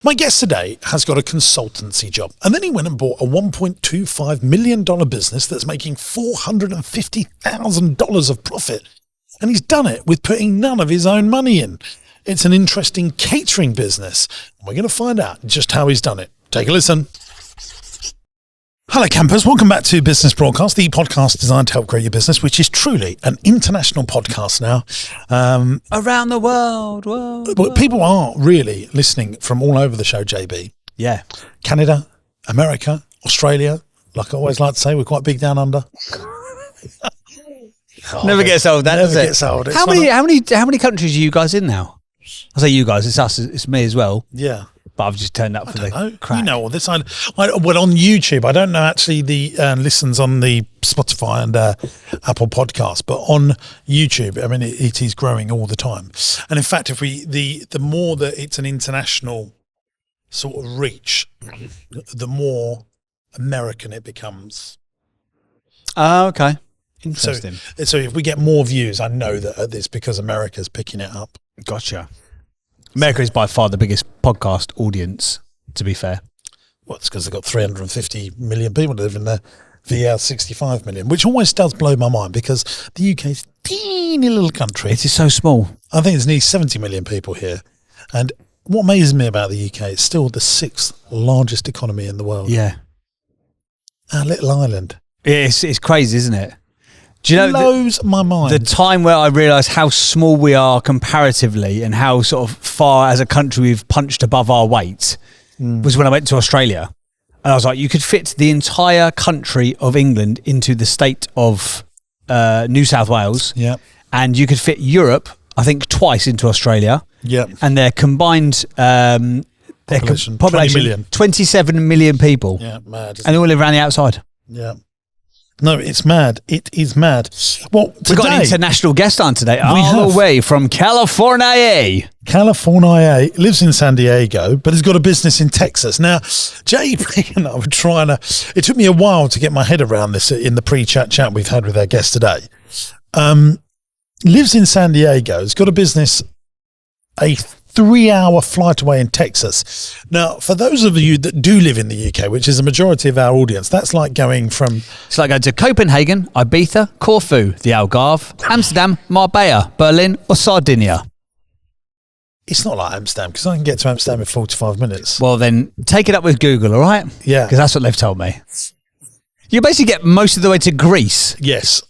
My guest today has got a consultancy job, and then he went and bought a $1.25 million business that's making $450,000 of profit, and he's done it with putting none of his own money in. It's an interesting catering business, and we're going to find out just how he's done it. Take a listen. Hello campers, welcome back to Business Broadcast, the podcast designed to help grow your business, which is truly an international podcast now. Around the world. But people are really listening from all over the show, JB. Yeah. Canada, America, Australia. Like I always like to say, we're quite big down under. Never gets old, that does it? Never gets old. How many countries are you guys in now? I say you guys, it's us, it's me as well. Yeah. But I've just turned up for the crack. You know all this. Well, on YouTube, I don't know actually the listens on the Spotify and Apple Podcasts, but on YouTube, I mean, it is growing all the time. And in fact, if the more that it's an international sort of reach, the more American it becomes. Oh, okay. Interesting. So if we get more views, I know that it's because America's picking it up. Gotcha. America is by far the biggest podcast audience, to be fair. Well, it's because they've got 350 million people that live in there. VR 65 million, which always does blow my mind because the UK is a teeny little country. It is so small. I think there's nearly 70 million people here. And what amazes me about the UK, it's still the 6th largest economy in the world. Yeah. Our little island. It's crazy, isn't it? Do you know, blows my mind. The time where I realised how small we are comparatively and how sort of far as a country we've punched above our weight was when I went to Australia. And I was like, you could fit the entire country of England into the state of New South Wales. Yeah. And you could fit Europe, I think, twice into Australia. Yeah. And their combined population 20 million. 27 million people. Yeah, mad. And they all live around the outside. Yeah. No, it's mad. It is mad. Well, we've got an international guest on today, all the way from California. California, lives in San Diego, but has got a business in Texas. Now, JP and I were trying to, it took me a while to get my head around this in the pre-chat we've had with our guest today. Lives in San Diego, has got a business, a 3-hour flight away in Texas. Now, for those of you that do live in the UK, which is a majority of our audience, that's like going from... It's like going to Copenhagen, Ibiza, Corfu, the Algarve, Amsterdam, Marbella, Berlin or Sardinia. It's not like Amsterdam, because I can get to Amsterdam in 45 minutes. Well, then take it up with Google, all right? Yeah. Because that's what they've told me. You basically get most of the way to Greece. Yes.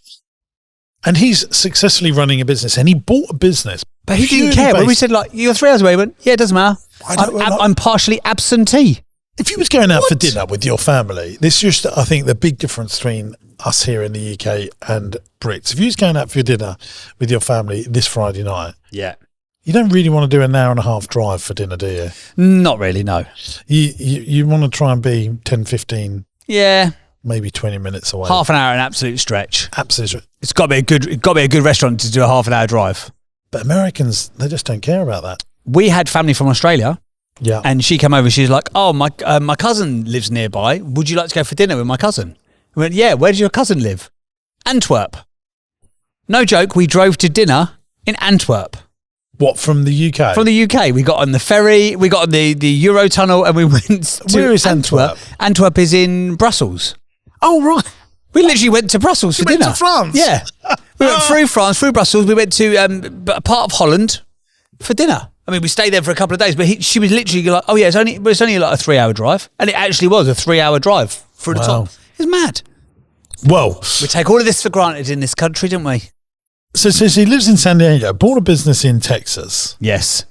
And he's successfully running a business, and he bought a business. But he didn't care. When we said, like, you're 3 hours away, he went, yeah, it doesn't matter. I'm partially absentee. If you was going out for dinner with your family, this is just, I think, the big difference between us here in the UK and Brits. If you was going out for dinner with your family this Friday night, yeah, you don't really want to do an hour and a half drive for dinner, do you? Not really, no. You want to try and be 10, 15... Yeah. Maybe 20 minutes away. Half an hour, an absolute stretch. Absolutely. It's got to be a good restaurant to do a half an hour drive. But Americans, they just don't care about that. We had family from Australia. Yeah. And she came over. She's like, oh, my cousin lives nearby. Would you like to go for dinner with my cousin? We went, yeah. Where does your cousin live? Antwerp. No joke. We drove to dinner in Antwerp. What, from the UK? From the UK. We got on the ferry. We got on the Eurotunnel and we went to Where is Antwerp? Antwerp is in Brussels. Oh, right. We literally went to Brussels for dinner. Went to France? Yeah. We went through France, through Brussels. We went to a part of Holland for dinner. I mean, we stayed there for a couple of days, but she was literally like, oh, yeah, it's only like a 3-hour drive. And it actually was a 3-hour drive through the top. It's mad. Well. We take all of this for granted in this country, don't we? So he lives in San Diego, bought a business in Texas. Yes.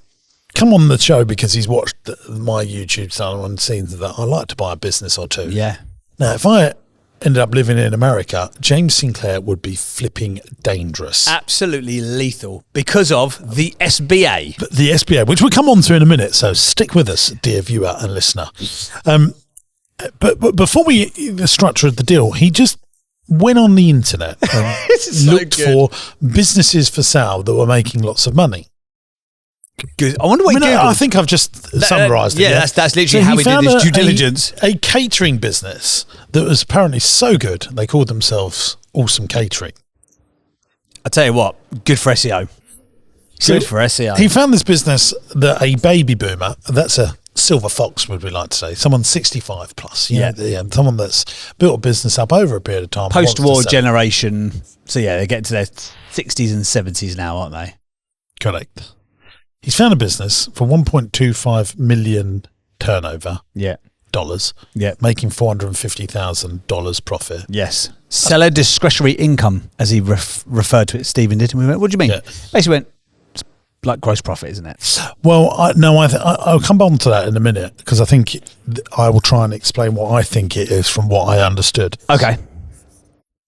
Come on the show because he's watched my YouTube channel and seen that I like to buy a business or two. Yeah. Now, if I ended up living in America, James Sinclair would be flipping dangerous. Absolutely lethal because of the SBA. The SBA, which we'll come on to in a minute, so stick with us, dear viewer and listener. But before the structure of the deal, he just went on the internet and looked for businesses for sale that were making lots of money. Good. I wonder what he Googled. I think I've just summarised it. Yeah, that's literally how he did his due diligence. A catering business that was apparently so good, they called themselves Awesome Catering. I tell you what, good for SEO. Good for SEO. He found this business that a baby boomer, that's a silver fox, would we like to say, someone 65 plus, you Yeah. know, someone that's built a business up over a period of time. Post-war generation. So yeah, they get to their 60s and 70s now, aren't they? Correct. He's found a business for 1.25 million turnover. Yeah. Dollars. Yeah. Making $450,000 profit. Yes. Seller discretionary income, as he referred to it, Stephen did. And we went, what do you mean? Yeah. Basically went, it's like gross profit, isn't it? Well, I'll come on to that in a minute, because I think I will try and explain what I think it is from what I understood. Okay.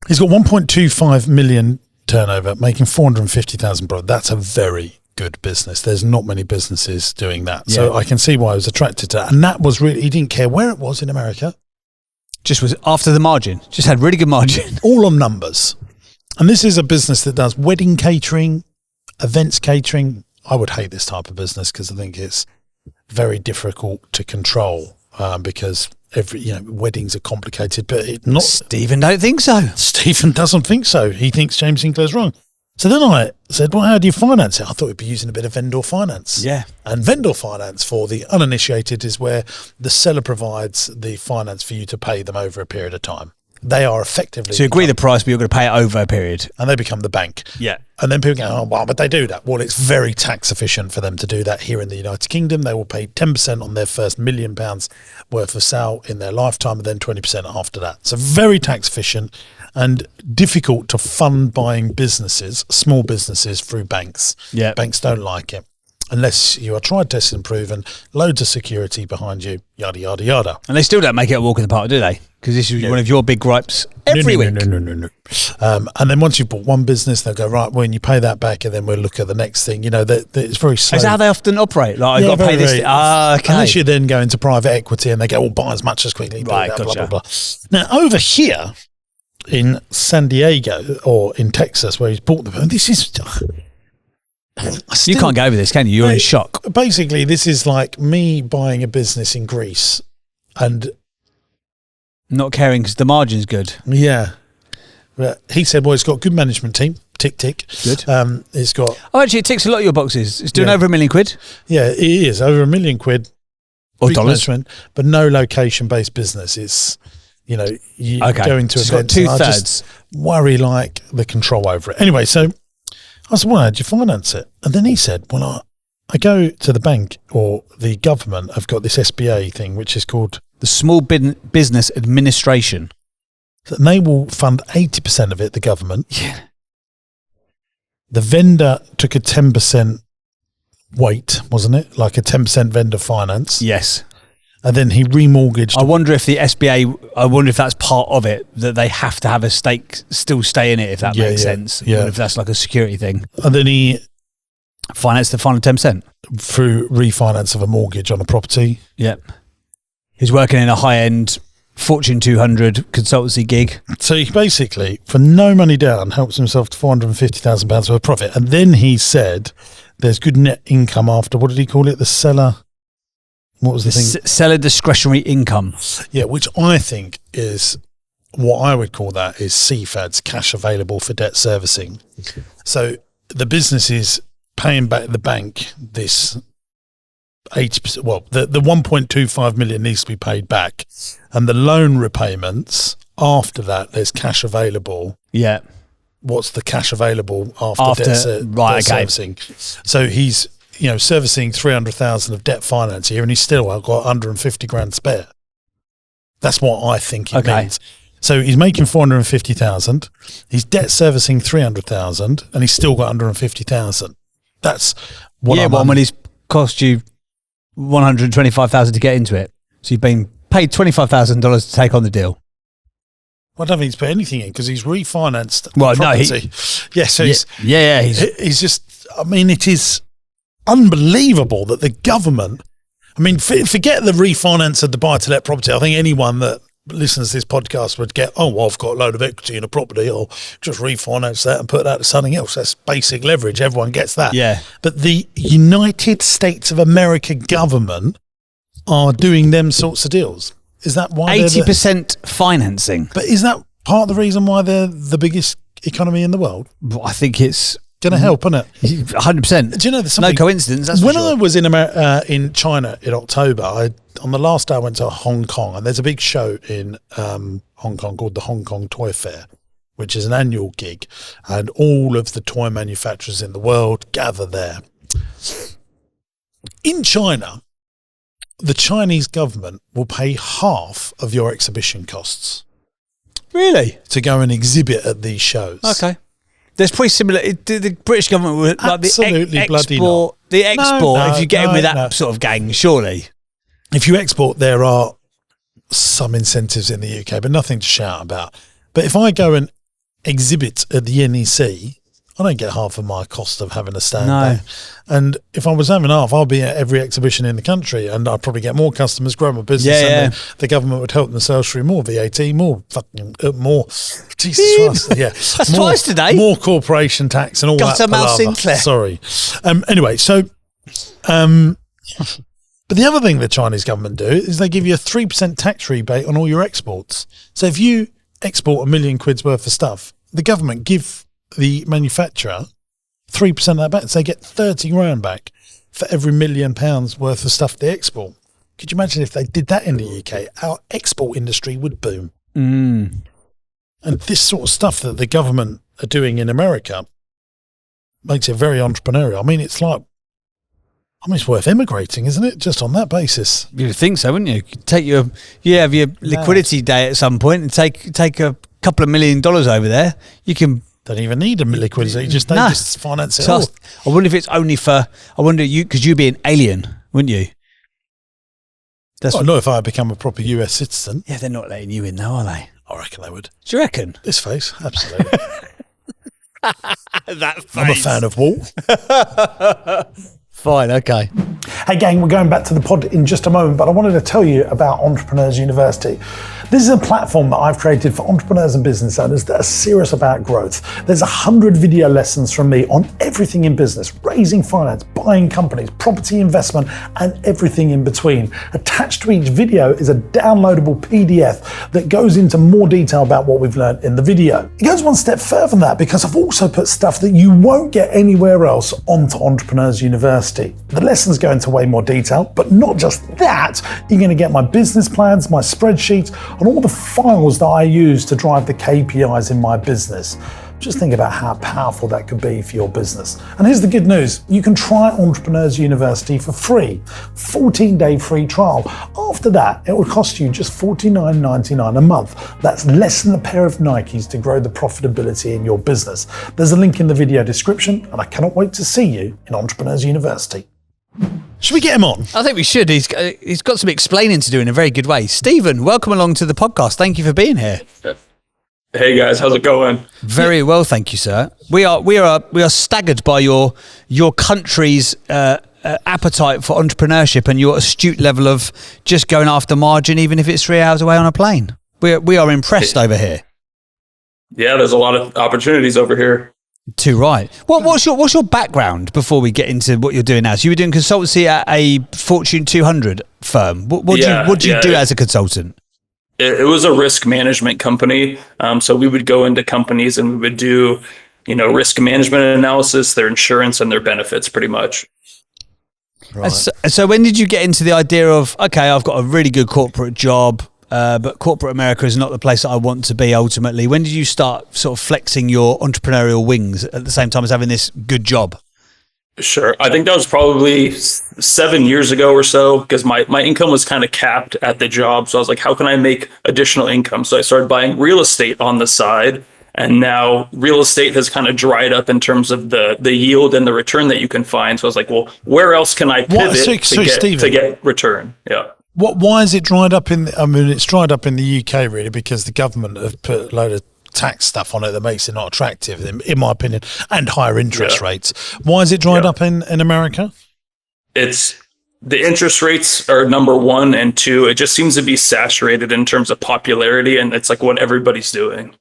He's got 1.25 million turnover, making 450,000 profit. That's a very good business. There's not many businesses doing that. Yeah. So I can see why I was attracted to that. And that was really, he didn't care where it was in America. Just was after the margin. Just had really good margin. All on numbers. And this is a business that does wedding catering, events catering. I would hate this type of business because I think it's very difficult to control, because weddings are complicated, but Stephen don't think so. Stephen doesn't think so. He thinks James Sinclair's wrong. So then I said, well, how do you finance it? I thought we'd be using a bit of vendor finance. Yeah. And vendor finance for the uninitiated is where the seller provides the finance for you to pay them over a period of time. They are effectively... So you agree the price, but you're going to pay it over a period. And they become the bank. Yeah. And then people go, oh, well, but they do that. Well, it's very tax efficient for them to do that here in the United Kingdom. They will pay 10% on their first £1 million worth of sale in their lifetime, and then 20% after that. So very tax efficient and difficult to fund buying businesses, small businesses, through banks. Yeah. Banks don't like it unless you are tried, tested and proven, loads of security behind you, yada, yada, yada. And they still don't make it a walk in the park, do they? Because this is one of your big gripes every week. No. And then once you've bought one business, they'll go, right, when you pay that back, and then we'll look at the next thing. You know, that it's very slow. Is that how they often operate? Like, I've got to pay this. Okay. Unless you then go into private equity and they go, buy as much as quickly. Right, that, gotcha. blah, blah, blah. Now, over here in San Diego, or in Texas, where he's bought them, and this is... You can't go over this, can you? You're in shock. Basically, this is like me buying a business in Greece and... Not caring because the margin's good. Yeah. But he said, well, it's got a good management team. Tick, tick. Good. It's got... Oh, actually, it ticks a lot of your boxes. It's doing over £1 million. Yeah, it is. Over £1 million. Or dollars. But no location-based business. It's, you know, you go into so events. It's got 2/3. I just worry like the control over it. Anyway, so I said, well, how do you finance it? And then he said, well, I go to the bank, or the government have got this SBA thing, which is called... The Small Business Administration. And they will fund 80% of it, the government. Yeah. The vendor took a 10% weight, wasn't it? Like a 10% vendor finance. Yes. And then he remortgaged. I wonder if the SBA, if that's part of it, that they have to have a stake, still stay in it, if that makes sense. Yeah. If that's like a security thing. And then he financed the final 10%. Through refinance of a mortgage on a property. Yep. He's working in a high-end Fortune 200 consultancy gig. So he basically, for no money down, helps himself to £450,000 worth of profit. And then he said there's good net income after, what did he call it? The seller... What was the thing? Seller discretionary income. Yeah, which I think is what I would call that is CFAD's, cash available for debt servicing. So the business is paying back the bank this 80%. Well, the 1.25 million needs to be paid back, and the loan repayments after that, there's cash available. Yeah. What's the cash available after debt servicing? So he's servicing 300,000 of debt finance here, and he's still got 150 grand spare. That's what I think it means. So he's making 450,000. He's debt servicing 300,000, and he's still got 150,000. That's what. Yeah, well, when he's cost you 125,000 to get into it, so you've been paid $25,000 to take on the deal. Well, I don't think he's put anything in because he's refinanced. Well, property. He's just. I mean, it is unbelievable that the government, I mean, forget the refinance of the buy-to-let property. I think anyone that listens to this podcast would get, oh, well, I've got a load of equity in a property, I'll just refinance that and put that to something else. That's basic leverage. Everyone gets that. Yeah. But the United States of America government are doing them sorts of deals. Is that why 80% financing? But is that part of the reason why they're the biggest economy in the world? I think it's Going to help, isn't it? 100%. Do you know there's something? No coincidence. That's When for sure. I was in China in October, on the last day I went to Hong Kong, and there's a big show in Hong Kong called the Hong Kong Toy Fair, which is an annual gig, and all of the toy manufacturers in the world gather there. In China, the Chinese government will pay half of your exhibition costs. Really? To go and exhibit at these shows. Okay. There's probably similar. The British government would Absolutely like bloody export. not. The export, No, if you get in with that no. sort of gang, surely. If you export, there are some incentives in the UK, but nothing to shout about. But if I go and exhibit at the NEC, I don't get half of my cost of having a stand there. And if I was having half, I'll be at every exhibition in the country, and I'd probably get more customers, grow my business, and then the government would help themselves through more VAT, more Jesus Christ, yeah, that's more, twice today. More corporation tax and all that. Guttermouth Sinclair. Sorry. Anyway, so, but the other thing the Chinese government do is they give you a 3% tax rebate on all your exports. So if you export £1 million worth of stuff, the government give the manufacturer 3% of that back, so they get 30 grand back for every £1 million worth of stuff they export. Could you imagine if they did that in the UK? Our export industry would boom. And this sort of stuff that the government are doing in America makes it very entrepreneurial. I mean, it's worth immigrating, isn't it? Just on that basis. You'd think so, wouldn't you? Have your liquidity day at some point and take a couple of $1 million over there. You can. Don't even need a liquidity. Just finance it all. I wonder if it's only for. I wonder because you'd be an alien, wouldn't you? Not if I had become a proper US citizen. Yeah, they're not letting you in, though, are they? I reckon they would. Do you reckon? This face, absolutely. That face. I'm a fan of Wall. Fine, okay. Hey gang, we're going back to the pod in just a moment, but I wanted to tell you about Entrepreneurs University. This is a platform that I've created for entrepreneurs and business owners that are serious about growth. There's 100 video lessons from me on everything in business, raising finance, buying companies, property investment, and everything in between. Attached to each video is a downloadable PDF that goes into more detail about what we've learned in the video. It goes one step further than that because I've also put stuff that you won't get anywhere else onto Entrepreneurs University. The lessons go into way more detail, but not just that. You're going to get my business plans, my spreadsheets, and all the files that I use to drive the KPIs in my business. Just think about how powerful that could be for your business. And here's the good news. You can try Entrepreneurs University for free. 14-day free trial. After that, it will cost you just $49.99 a month. That's less than a pair of Nikes to grow the profitability in your business. There's a link in the video description, and I cannot wait to see you in Entrepreneurs University. Should we get him on? I think we should. He's got some explaining to do in a very good way. Stephen, welcome along to the podcast. Thank you for being here. Hey guys, how's it going? Very well, thank you, sir. We are staggered by your country's appetite for entrepreneurship and your astute level of just going after margin, even if it's 3 hours away on a plane. We are impressed over here. Yeah, there's a lot of opportunities over here. Too right. What's your background before we get into what you're doing now? So you were doing consultancy at a Fortune 200 firm. What do you do as a consultant? It was a risk management company. So we would go into companies and we would do, risk management analysis, their insurance and their benefits pretty much. Right. So when did you get into the idea of, okay, I've got a really good corporate job, but corporate America is not the place that I want to be ultimately. When did you start sort of flexing your entrepreneurial wings at the same time as having this good job? Sure. I think that was probably 7 years ago or so because my income was kind of capped at the job. So I was like, how can I make additional income? So I started buying real estate on the side. And now real estate has kind of dried up in terms of the yield and the return that you can find. So I was like, well, where else can I pivot to get return? Yeah. Why is it dried up it's dried up in the UK really because the government have put a load of tax stuff on it that makes it not attractive, in my opinion, and higher interest rates. Why is it dried up in America? It's the interest rates are number one, and two, it just seems to be saturated in terms of popularity, and it's like what everybody's doing.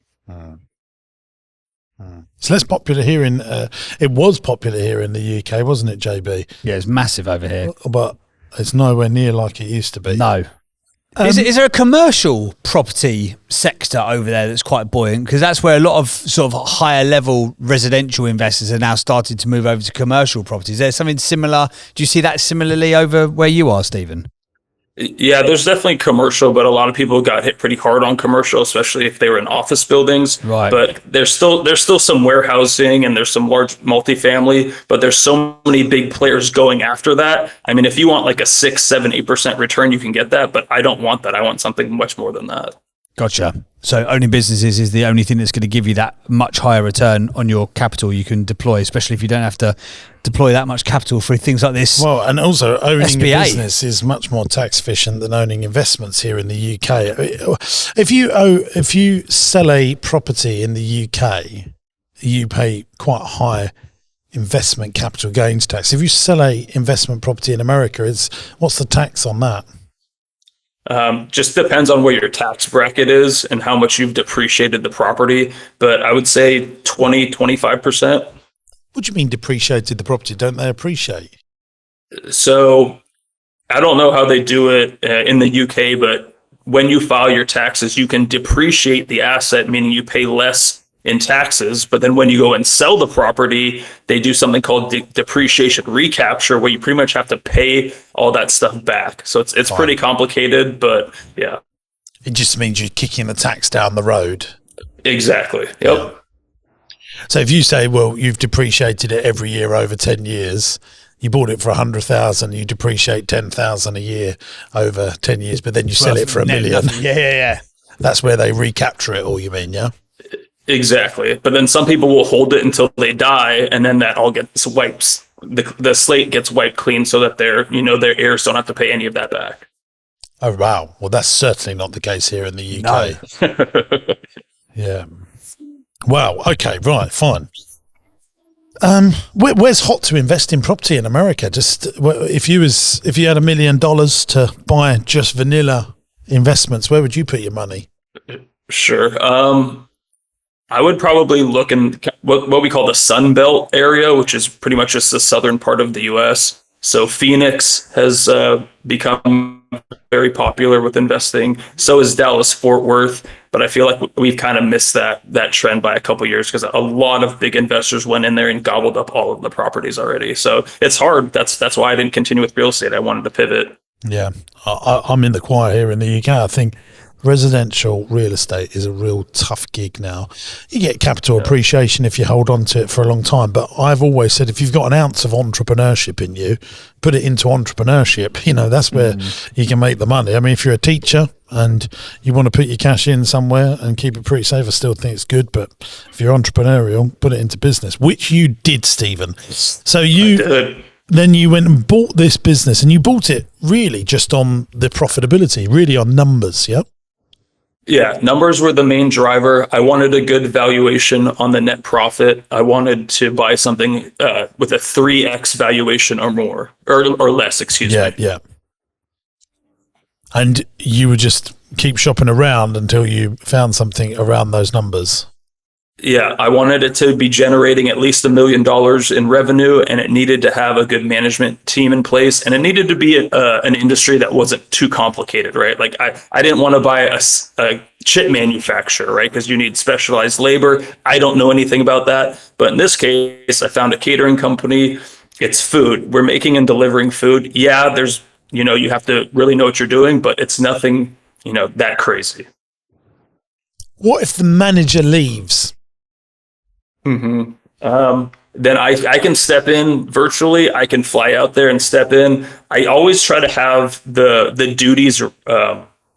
It's less popular here it was popular here in the UK, wasn't it, JB? Yeah, it's massive over here. But it's nowhere near like it used to be. No. Is there a commercial property sector over there that's quite buoyant? Because that's where a lot of sort of higher level residential investors are now starting to move over to commercial properties. Is there something similar? Do you see that similarly over where you are, Stephen? Yeah, there's definitely commercial, but a lot of people got hit pretty hard on commercial, especially if they were in office buildings. Right. But there's still some warehousing and there's some large multifamily, but there's so many big players going after that. I mean, if you want like a 6, 7, 8% return, you can get that, but I don't want that. I want something much more than that. Gotcha. So owning businesses is the only thing that's going to give you that much higher return on your capital you can deploy, especially if you don't have to deploy that much capital for things like this. Well, and also owning SBA. a business is much more tax efficient than owning investments here in the UK. If you sell a property in the UK, you pay quite high investment capital gains tax. If you sell a investment property in America, what's the tax on that? Just depends on where your tax bracket is and how much you've depreciated the property. But I would say 20-25%. What do you mean depreciated the property? Don't they appreciate? So I don't know how they do it in the UK, but when you file your taxes, you can depreciate the asset, meaning you pay less in taxes. But then when you go and sell the property, they do something called depreciation recapture, where you pretty much have to pay all that stuff back. So it's pretty complicated, but yeah. It just means you're kicking the tax down the road. Exactly. Yep. Yeah. So if you say, well, you've depreciated it every year over 10 years, you bought it for 100,000, you depreciate 10,000 a year over 10 years, but then you sell it for $1 million. Yeah. That's where they recapture it all, you mean, yeah? Exactly. But then some people will hold it until they die, and then that all gets wiped. The slate gets wiped clean so that their heirs don't have to pay any of that back. Oh, wow. Well, that's certainly not the case here in the UK. No. Yeah. Wow. Okay. Right. Fine. Where's hot to invest in property in America? Just if you had $1 million to buy just vanilla investments, where would you put your money? Sure. I would probably look in what we call the Sun Belt area, which is pretty much just the southern part of the U.S. So Phoenix has become very popular with investing. So is Dallas Fort Worth. But I feel like we've kind of missed that trend by a couple of years because a lot of big investors went in there and gobbled up all of the properties already. So it's hard. That's why I didn't continue with real estate. I wanted to pivot. Yeah, I'm in the choir here in the UK. I think residential real estate is a real tough gig now. You get capital appreciation if you hold on to it for a long time, but I've always said if you've got an ounce of entrepreneurship in you, put it into entrepreneurship. That's where you can make the money. I mean, if you're a teacher and you want to put your cash in somewhere and keep it pretty safe, I still think it's good. But if you're entrepreneurial, put it into business, which you did, Stephen. So then you went and bought this business, and you bought it really just on the profitability, really on numbers. Yep. Yeah, numbers were the main driver. I wanted a good valuation on the net profit. I wanted to buy something with a 3x valuation or more, or less, excuse me. Yeah. And you would just keep shopping around until you found something around those numbers. Yeah, I wanted it to be generating at least $1 million in revenue, and it needed to have a good management team in place, and it needed to be an industry that wasn't too complicated, right? Like I didn't want to buy a chip manufacturer, right? Because you need specialized labor. I don't know anything about that. But in this case, I found a catering company. It's food. We're making and delivering food. Yeah, there's, you have to really know what you're doing, but it's nothing, that crazy. What if the manager leaves? Mm-hmm. Then I can step in virtually. I can fly out there and step in. I always try to have the duties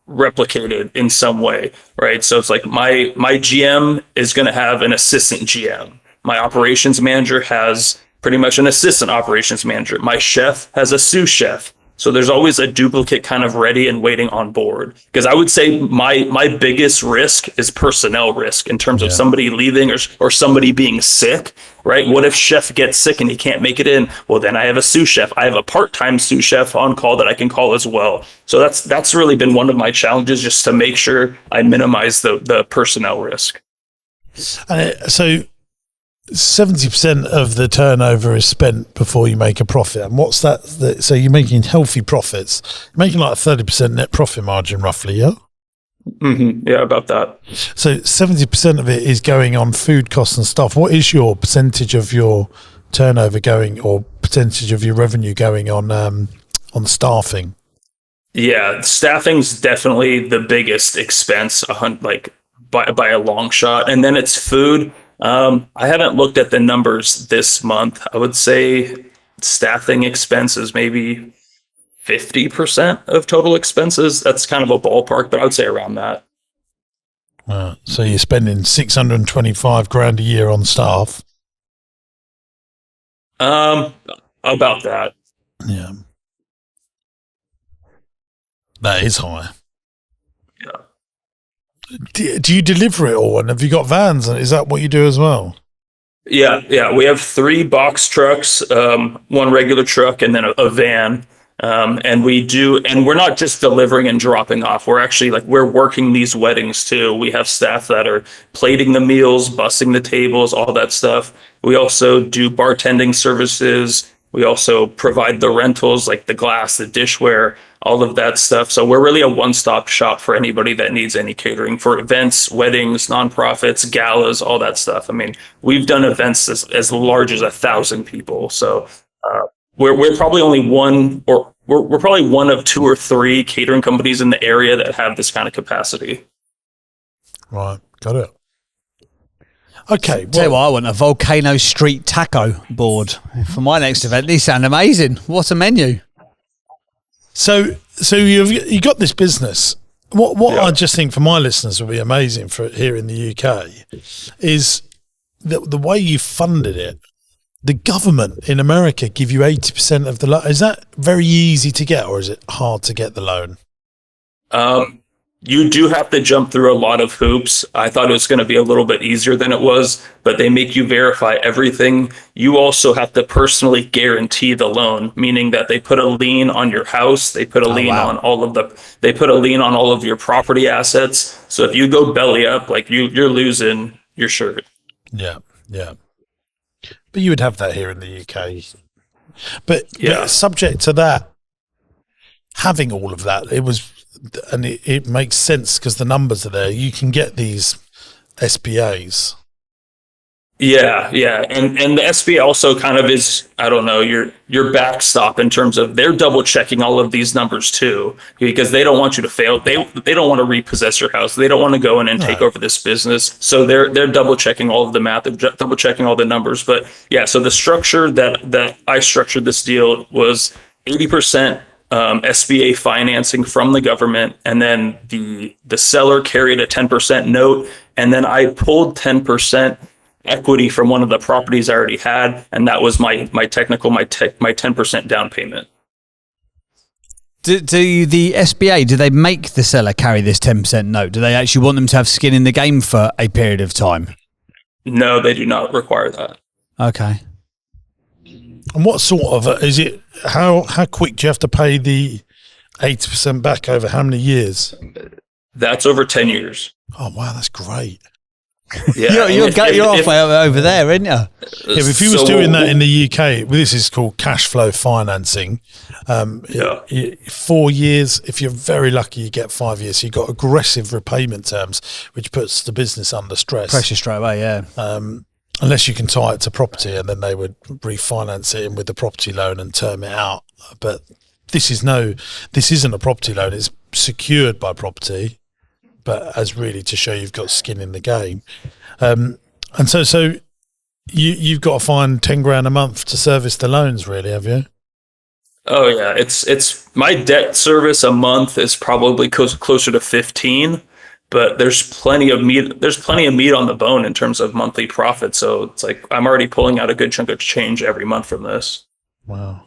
replicated in some way, right? So it's like my GM is going to have an assistant GM. My operations manager has pretty much an assistant operations manager. My chef has a sous chef. So there's always a duplicate kind of ready and waiting on board. Because I would say my biggest risk is personnel risk in terms of somebody leaving or somebody being sick, right? What if chef gets sick and he can't make it in? Well, then I have a sous chef. I have a part-time sous chef on call that I can call as well. So that's really been one of my challenges, just to make sure I minimize the personnel risk. So 70% of the turnover is spent before you make a profit. And what's that? So you're making healthy profits. You're making like a 30% net profit margin roughly, yeah? Mm-hmm. Yeah, about that. So 70% of it is going on food costs and stuff. What is your percentage of your turnover going, or percentage of your revenue going on staffing? Yeah, staffing's definitely the biggest expense, like by a long shot, and then it's food. I haven't looked at the numbers this month. I would say staffing expenses maybe 50% of total expenses. That's kind of a ballpark, but I would say around that. So you're spending 625 grand a year on staff. About that. Yeah. That is high. Yeah. Do you deliver it all? And have you got vans? Is that what you do as well? Yeah. We have 3 box trucks, 1 regular truck, and then a van. And we're not just delivering and dropping off. We're actually we're working these weddings too. We have staff that are plating the meals, bussing the tables, all that stuff. We also do bartending services. We also provide the rentals, like the glass, the dishware, all of that stuff. So we're really a one-stop shop for anybody that needs any catering for events, weddings, nonprofits, galas, all that stuff. I mean, we've done events as large as 1,000 people. So we're probably only one, or we're probably one of 2 or 3 catering companies in the area that have this kind of capacity. Right, got it. Okay. Tell you what, I want a Volcano Street taco board for my next event. These sound amazing. What a menu. So you got this business. What I just think for my listeners would be amazing for here in the UK is the way you funded it. The government in America give you 80% of the loan. Is that very easy to get, or is it hard to get the loan? You do have to jump through a lot of hoops. I thought it was going to be a little bit easier than it was, but they make you verify everything. You also have to personally guarantee the loan, meaning that they put a lien on your house. They put a lien on they put a lien on all of your property assets. So if you go belly up, you're losing your shirt. Yeah. But you would have that here in the UK. But subject to that, having all of that, it makes sense because the numbers are there. You can get these SBAs. Yeah. And the SBA also kind of is, I don't know, your backstop in terms of they're double checking all of these numbers too, because they don't want you to fail. They don't want to repossess your house. They don't want to go in and take over this business. So they're double checking all of the math, they're double checking all the numbers. But yeah, so the structure that I structured this deal was 80% SBA financing from the government, and then the seller carried a 10% note, and then I pulled 10% equity from one of the properties I already had, and that was my 10% down payment. Do the SBA, do they make the seller carry this 10% note? Do they actually want them to have skin in the game for a period of time? No, they do not require that. Okay. And what sort of is it? How quick do you have to pay the 80% back over how many years? That's over 10 years. Oh wow, that's great. Yeah, you're halfway over there, aren't you? Yeah, but if you was doing that in the UK, this is called cash flow financing. 4 years. If you're very lucky, you get 5 years. So you've got aggressive repayment terms, which puts the business under stress. Pressure straight away, yeah. Unless you can tie it to property, and then they would refinance it in with the property loan and term it out. But this isn't a property loan. It's secured by property, but as really to show you've got skin in the game. And so you've got to find 10 grand a month to service the loans, really, have you? Oh yeah, it's my debt service a month is probably closer to 15. But there's plenty of meat. There's plenty of meat on the bone in terms of monthly profit. So it's I'm already pulling out a good chunk of change every month from this. Wow.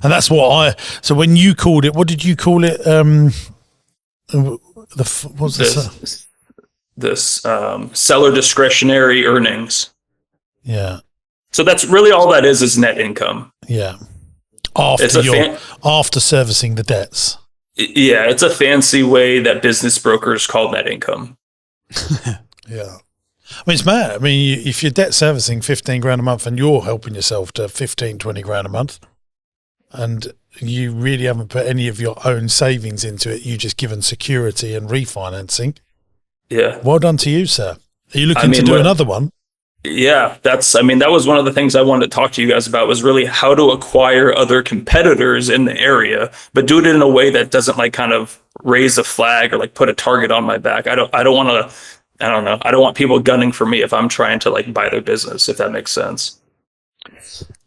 And that's so when you called it, what did you call it? This seller discretionary earnings. Yeah. So that's really all that is net income. Yeah. After servicing the debts. Yeah, it's a fancy way that business brokers call net income. Yeah. I mean, it's mad. I mean, if you're debt servicing 15 grand a month and you're helping yourself to 15, 20 grand a month, and you really haven't put any of your own savings into it, you just given security and refinancing. Yeah. Well done to you, sir. Are you looking to do another one? Yeah, that was one of the things I wanted to talk to you guys about, was really how to acquire other competitors in the area, but do it in a way that doesn't like kind of raise a flag or like put a target on my back. I don't want to, I don't know. I don't want people gunning for me if I'm trying to like buy their business, if that makes sense.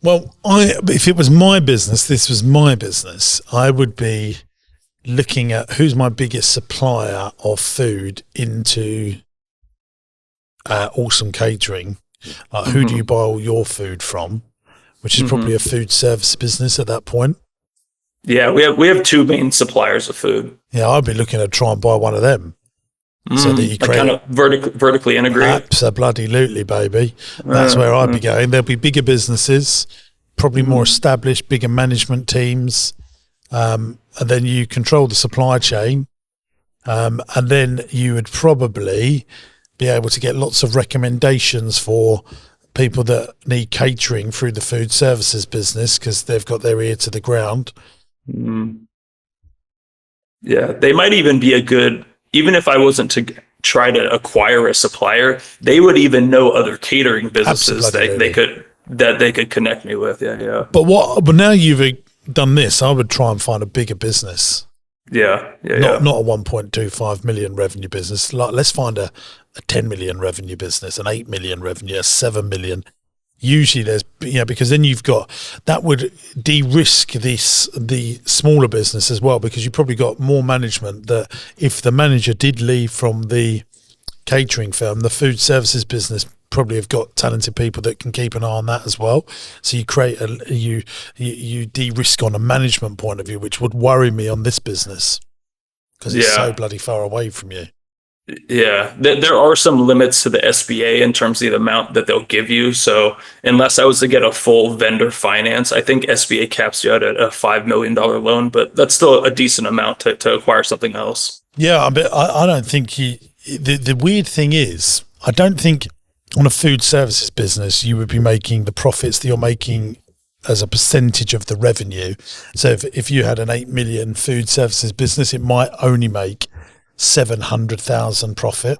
Well, if it was my business, this was my business, I would be looking at who's my biggest supplier of food into Awesome Catering. Like, who do you buy all your food from? Which is probably a food service business at that point. Yeah, we have two main suppliers of food. Yeah, I'd be looking to try and buy one of them. So that you create kind of vertically integrate. Absolutely, baby. That's where I'd be going. There'll be bigger businesses, probably more established, bigger management teams, and then you control the supply chain, and then you would probably be able to get lots of recommendations for people that need catering through the food services business because they've got their ear to the ground. Yeah, they might even be even if I wasn't to try to acquire a supplier, they would even know other catering businesses that they could connect me with. Yeah. But now you've done this, I would try and find a bigger business. Not a 1.25 million revenue business. Like, let's find a 10 million revenue business, an 8 million revenue, a 7 million. Usually there's, because then you've got, that would de-risk the smaller business as well, because you've probably got more management that if the manager did leave from the catering firm, the food services business probably have got talented people that can keep an eye on that as well. So you create you de-risk on a management point of view, which would worry me on this business because it's so bloody far away from you. Yeah, there are some limits to the SBA in terms of the amount that they'll give you. So unless I was to get a full vendor finance, I think SBA caps you out at a $5 million loan, but that's still a decent amount to acquire something else. Yeah, but I don't think the weird thing is, I don't think on a food services business you would be making the profits that you're making as a percentage of the revenue. So if you had an 8 million food services business, it might only make 700,000 profit.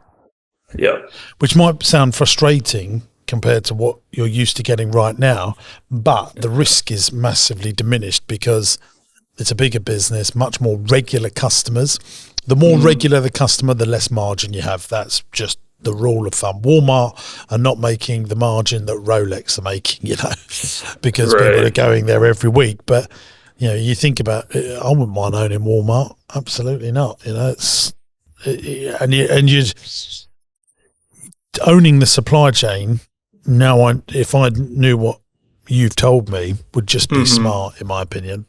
Yeah. Which might sound frustrating compared to what you're used to getting right now, but the risk is massively diminished because it's a bigger business, much more regular customers. The more regular the customer, the less margin you have. That's just the rule of thumb. Walmart are not making the margin that Rolex are making, because people are going there every week. But you think about it, I wouldn't mind owning Walmart. Absolutely not. And you owning the supply chain now. If I knew what you've told me, would just be smart, in my opinion.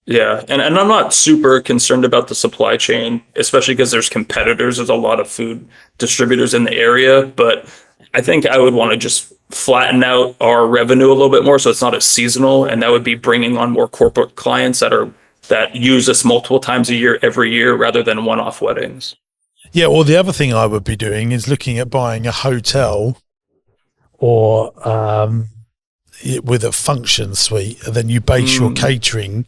Yeah, and I'm not super concerned about the supply chain, especially because there's competitors. There's a lot of food distributors in the area, but I think I would want to just flatten out our revenue a little bit more so it's not as seasonal, and that would be bringing on more corporate clients that use us multiple times a year, every year, rather than one-off weddings. Yeah, well, the other thing I would be doing is looking at buying a hotel or with a function suite, and then you base your catering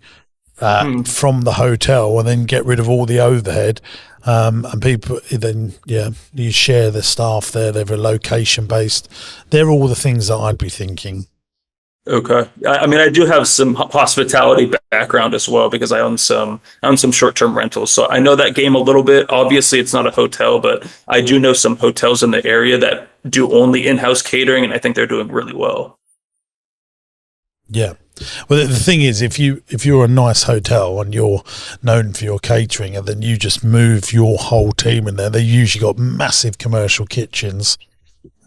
from the hotel, and then get rid of all the overhead, and people then you share the staff there. They're location based. They're all the things that I'd be thinking. Okay, I mean, I do have some hospitality background as well because I own some short-term rentals, so I know that game a little bit. Obviously, it's not a hotel, but I do know some hotels in the area that do only in-house catering, and I think they're doing really well. Yeah. Well, the thing is, if you're a nice hotel and you're known for your catering, and then you just move your whole team in there, they usually got massive commercial kitchens.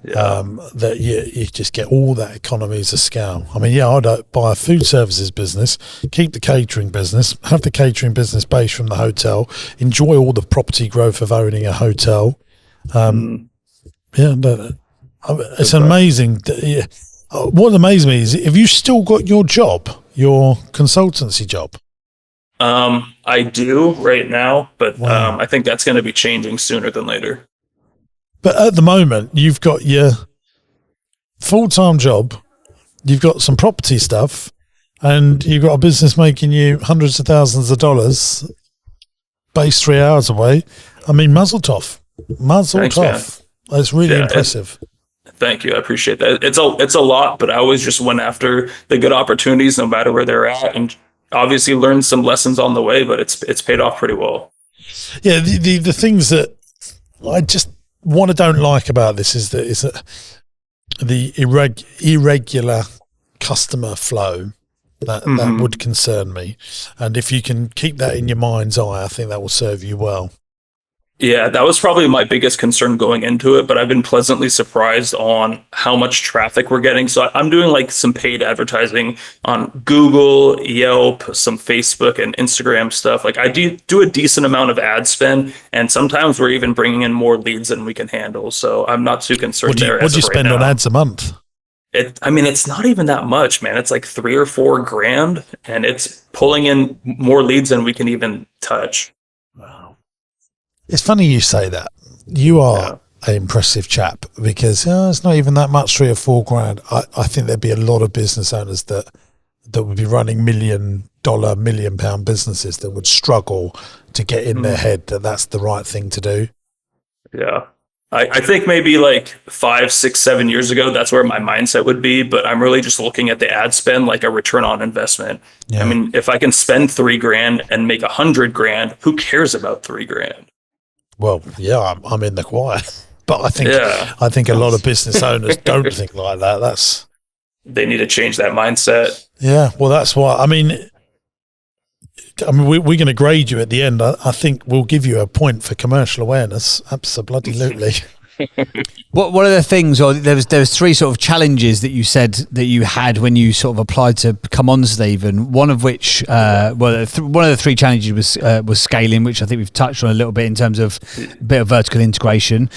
That you just get all that economies of scale. I mean, I'd buy a food services business, keep the catering business, have the catering business based from the hotel, enjoy all the property growth of owning a hotel. It's amazing. What amazed me is, have you still got your job, your consultancy job? I do right now, but I think that's going to be changing sooner than later. But at the moment, you've got your full-time job, you've got some property stuff, and you've got a business making you hundreds of thousands of dollars based 3 hours away. I mean, muzzle tough. Thanks, Tough. That's really impressive. Thank you. I appreciate that. It's a lot, but I always just went after the good opportunities no matter where they're at, and obviously learned some lessons on the way, but it's paid off pretty well. Yeah, the things that I just don't like about this is that the irregular customer flow that would concern me. And if you can keep that in your mind's eye, I think that will serve you well. Yeah, that was probably my biggest concern going into it, but I've been pleasantly surprised on how much traffic we're getting. So I'm doing like some paid advertising on Google, Yelp, some Facebook and Instagram stuff. Like I do a decent amount of ad spend, and sometimes we're even bringing in more leads than we can handle. So I'm not too concerned there. What do you spend on ads a month? It's not even that much, man. It's like $3 or $4 grand, and it's pulling in more leads than we can even touch. It's funny you say that. You are an impressive chap because it's not even that much, $3 or $4 grand. I think there'd be a lot of business owners that would be running $1 million pound businesses that would struggle to get in their head that that's the right thing to do. Yeah. I think maybe like 5, 6, 7 years ago, that's where my mindset would be. But I'm really just looking at the ad spend like a return on investment. Yeah. I mean, if I can spend $3 grand and make $100 grand, who cares about $3 grand? Well, yeah, I'm in the choir, but I think a lot of business owners don't think like that. They need to change that mindset. Yeah, well, that's why. I mean, we're going to grade you at the end. I think we'll give you a point for commercial awareness. Absolutely. What are the things, or there was 3 sort of challenges that you said that you had when you sort of applied to come on, Stephen. One of which, one of the 3 challenges was scaling, which I think we've touched on a little bit in terms of a bit of vertical integration.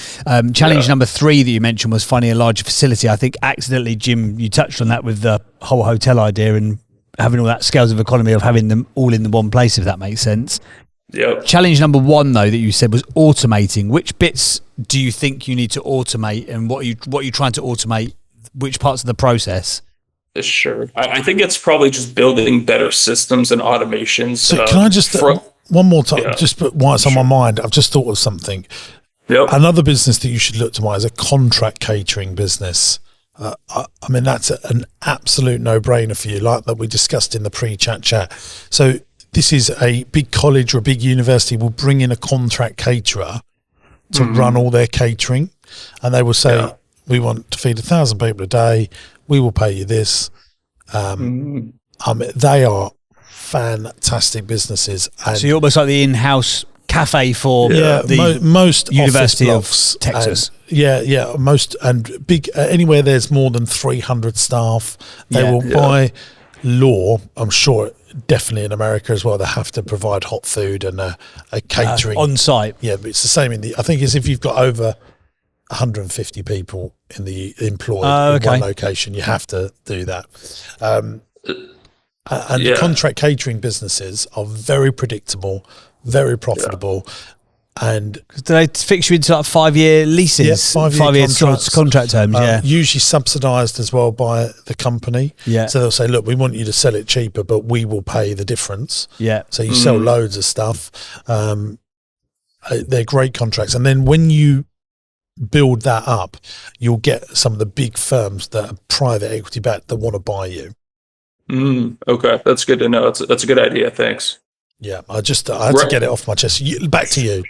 Challenge number 3 that you mentioned was finding a larger facility. I think accidentally, Jim, you touched on that with the whole hotel idea and having all that scales of economy of having them all in the one place, if that makes sense. Yep. Challenge number 1, though, that you said was automating. Which bits do you think you need to automate, and what are you trying to automate? Which parts of the process? Sure. I think it's probably just building better systems and automations. So can I just one more time, just while it's on my mind, I've just thought of something. Yep. Another business that you should look to is a contract catering business. I mean, that's an absolute no-brainer for you, like that we discussed in the pre-chat. So this is a big college or a big university will bring in a contract caterer to run all their catering, and they will say, we want to feed 1,000 people a day. We will pay you this. They are fantastic businesses. And so you're almost like the in-house cafe for the most University of And, Texas. most and big anywhere there's more than 300 staff, they will by law, I'm sure definitely in America as well, they have to provide hot food and a catering on site. Yeah, but it's the same I think as if you've got over 150 people in the employed in one location, you have to do that. And contract catering businesses are very predictable, very profitable. And do they fix you into like 5-year leases? Yeah, 5-year contract terms. Usually subsidised as well by the company. Yeah. So they'll say, look, we want you to sell it cheaper, but we will pay the difference. Yeah. So you sell loads of stuff. They're great contracts. And then when you build that up, you'll get some of the big firms that are private equity backed that want to buy you. Okay, that's good to know. That's a good idea. Thanks. Yeah, I had to get it off my chest. Back to you.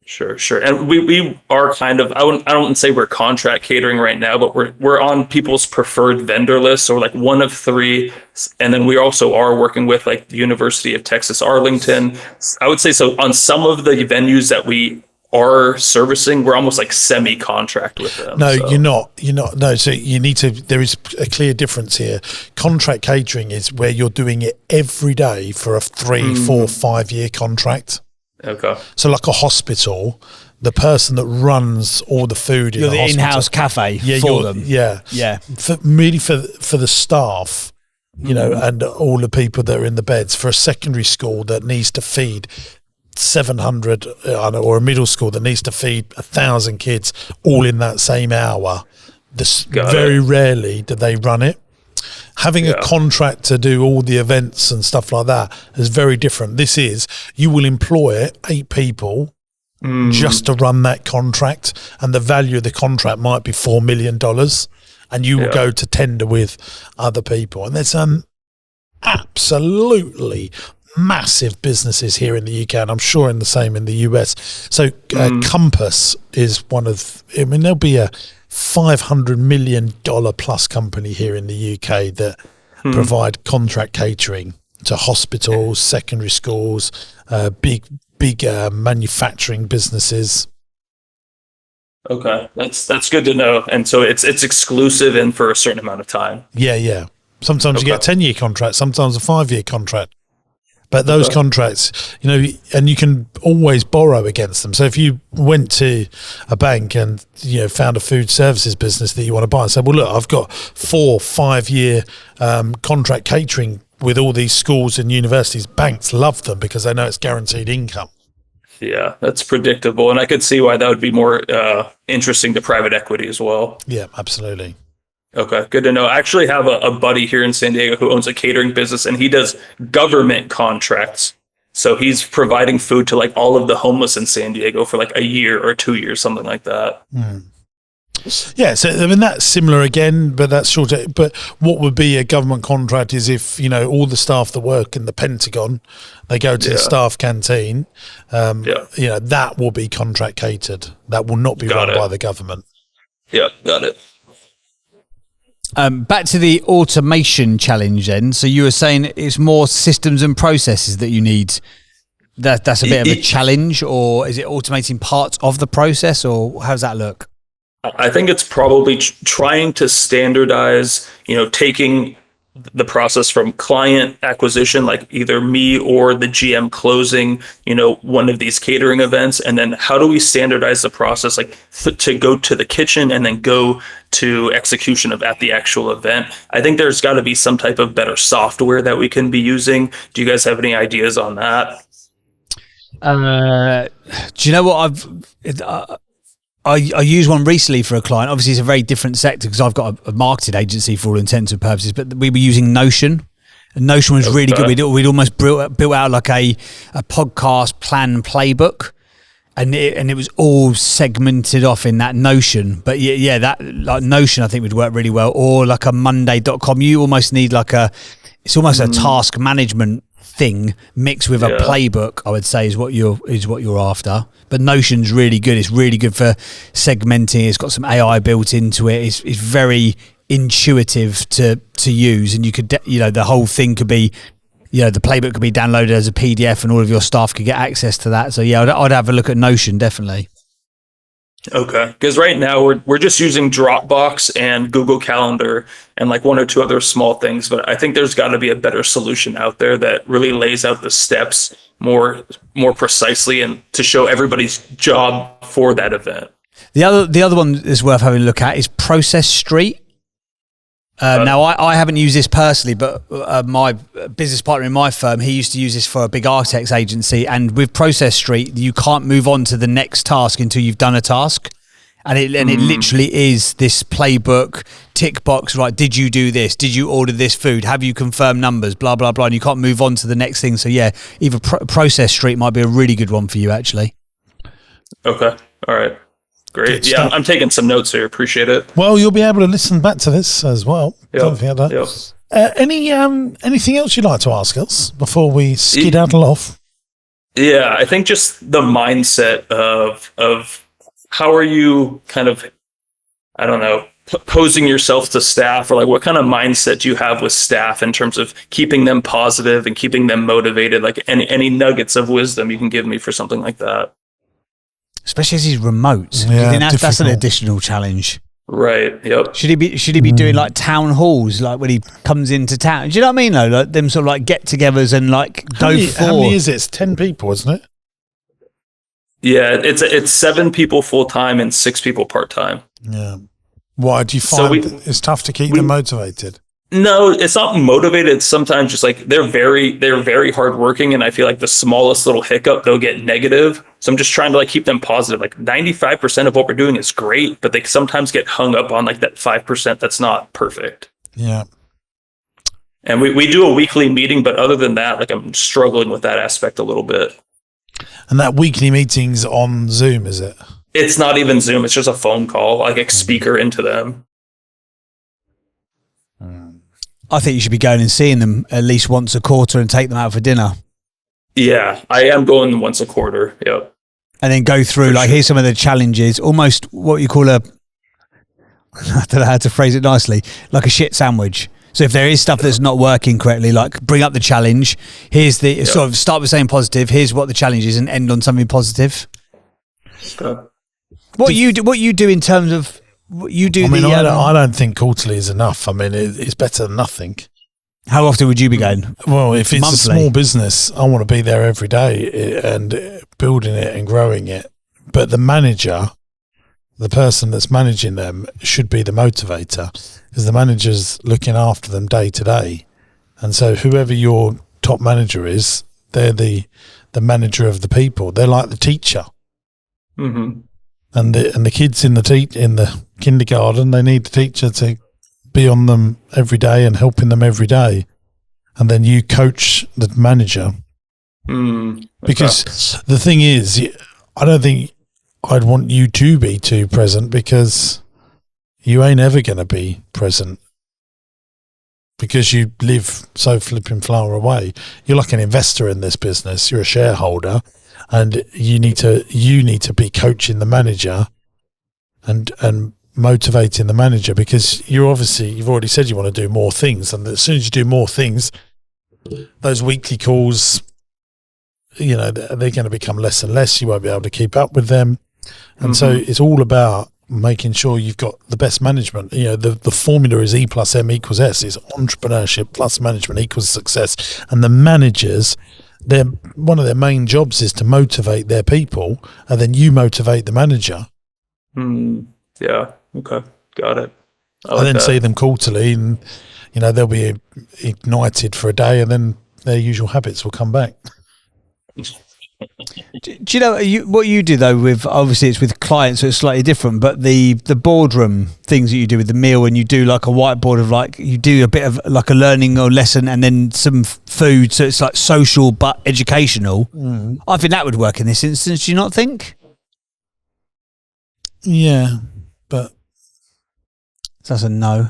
Sure. And we are kind of, I don't say we're contract catering right now, but we're on people's preferred vendor list. So we're like one of 3. And then we also are working with like the University of Texas, Arlington. I would say so on some of the venues that we are servicing, we're almost like semi-contract with them. No, so. You're not. No, so you need to, there is a clear difference here. Contract catering is where you're doing it every day for a 3, 4, 5 year contract. Okay. So like a hospital, the person that runs all the food in the hospital. in-house cafe for them. Yeah. For the staff, you know, and all the people that are in the beds. For a secondary school that needs to feed 700 or a middle school that needs to feed 1,000 kids all in that same hour, very rarely do they run it. Having a contract to do all the events and stuff like that is very different. This is, you will employ 8 people just to run that contract, and the value of the contract might be $4 million, and you will go to tender with other people. And there's absolutely massive businesses here in the UK, and I'm sure in the same in the US. So Compass is one of, I mean, there'll be a $500 million plus company here in the UK that provide contract catering to hospitals, secondary schools, big manufacturing businesses. Okay, that's good to know. And so it's exclusive and for a certain amount of time. Yeah. Sometimes you get a 10-year contract, sometimes a 5-year contract. But those contracts, and you can always borrow against them. So if you went to a bank and, found a food services business that you want to buy and said, well, look, I've got 4-5-year contract catering with all these schools and universities, banks love them because they know it's guaranteed income. Yeah, that's predictable. And I could see why that would be more interesting to private equity as well. Yeah, absolutely. Okay, good to know. I actually have a buddy here in San Diego who owns a catering business, and he does government contracts. So he's providing food to like all of the homeless in San Diego for like a year or 2 years, something like that. Yeah, so I mean that's similar again, but that's shorter. But what would be a government contract is if all the staff that work in the Pentagon, they go to the staff canteen. That will be contract catered. That will not be run by the government. Yeah, got it. Back to the automation challenge then. So you were saying it's more systems and processes that you need. That's a bit of a challenge, or is it automating parts of the process, or how does that look? I think it's probably trying to standardize, taking the process from client acquisition, like either me or the GM closing, one of these catering events. And then how do we standardize the process, like to go to the kitchen and then go to execution at the actual event? I think there's got to be some type of better software that we can be using. Do you guys have any ideas on that? Do you know what I used one recently for a client. Obviously, it's a very different sector because I've got a marketing agency for all intents and purposes, but we were using Notion. And Notion was really good. We'd almost built out like a podcast plan playbook, and it was all segmented off in that Notion. But yeah, that like Notion I think would work really well, or like a Monday.com. You almost need it's almost a task management thing mixed with a playbook, I would say is what you're after. But Notion's really good. It's really good for segmenting. It's got some AI built into it. It's very intuitive to use, and you could the whole thing could be the playbook could be downloaded as a PDF and all of your staff could get access to that. So yeah, I'd have a look at Notion, definitely. Okay, because right now we're just using Dropbox and Google Calendar and like one or two other small things, but I think there's got to be a better solution out there that really lays out the steps more precisely and to show everybody's job for that event. The other one that's worth having a look at is Process Street. Now, I haven't used this personally, but my business partner in my firm, he used to use this for a big architects agency. And with Process Street, you can't move on to the next task until you've done a task. And it literally is this playbook, tick box, right? Did you do this? Did you order this food? Have you confirmed numbers? Blah, blah, blah. And you can't move on to the next thing. So yeah, either Process Street might be a really good one for you, actually. Okay. All right. Great. Yeah, I'm taking some notes here. Appreciate it. Well, you'll be able to listen back to this as well. Don't forget that. Anything else you'd like to ask us before we skedaddle off? Yeah, I think just the mindset of how are you kind of, I don't know, posing yourself to staff, or like what kind of mindset do you have with staff in terms of keeping them positive and keeping them motivated? Like any nuggets of wisdom you can give me for something like that. Especially as he's remote. Yeah, I think that's an additional challenge. Right. Yep. Should he be doing like town halls, like when he comes into town? Do you know what I mean though? Like them sort of like get-togethers and like how many is it? It's 10 people, isn't it? Yeah, it's 7 people full time and 6 people part time. Yeah. Why do you find it's tough to keep them motivated? No, it's not motivated. It's sometimes just like they're very hardworking, and I feel like the smallest little hiccup they'll get negative. So I'm just trying to like keep them positive. Like 95% of what we're doing is great, but they sometimes get hung up on like that 5% that's not perfect. Yeah. And we do a weekly meeting, but other than that, like I'm struggling with that aspect a little bit. And that weekly meeting's on Zoom, is it? It's not even Zoom. It's just a phone call, like a speaker into them. I think you should be going and seeing them at least once a quarter and take them out for dinner. Yeah, I am going once a quarter. Yep. And then go through, For like, sure. here's some of the challenges, almost what you call I don't know how to phrase it nicely, like a shit sandwich. So if there is stuff that's not working correctly, like bring up the challenge. Here's the sort of start with saying positive. Here's what the challenge is, and end on something positive. Okay. What you do in terms of what you do? I mean, I don't think quarterly is enough. I mean, it's better than nothing. How often would you be going? Well, if it's Monthly? a small business, I want to be there every day and building it and growing it. But the manager, the person that's managing them, should be the motivator, because the manager's looking after them day to day. And so whoever your top manager is, they're the manager of the people. They're like the teacher. Mm-hmm. And the kids in the kindergarten, they need the teacher to be on them every day and helping them every day. And then you coach the manager. Okay. Because the thing is, I don't think I'd want you to be too present, because you ain't ever going to be present, because you live so flipping far away. You're like an investor in this business. You're a shareholder, and you need to be coaching the manager and motivating the manager, because you've already said you want to do more things, and as soon as you do more things, those weekly calls, they're going to become less and less. You won't be able to keep up with them. And so it's all about making sure you've got the best management. The formula is E plus M equals S. It's entrepreneurship plus management equals success. And the managers, one of their main jobs is to motivate their people, and then you motivate the manager. Yeah. Okay. Got it. And then see them quarterly, and they'll be ignited for a day, and then their usual habits will come back. Do you know what you do though? With obviously it's with clients, so it's slightly different. But the boardroom things that you do with the meal, and you do like a whiteboard of like you do a bit of like a learning or lesson, and then some food, so it's like social but educational. I think that would work in this instance. Do you not think? Yeah, but That's a no.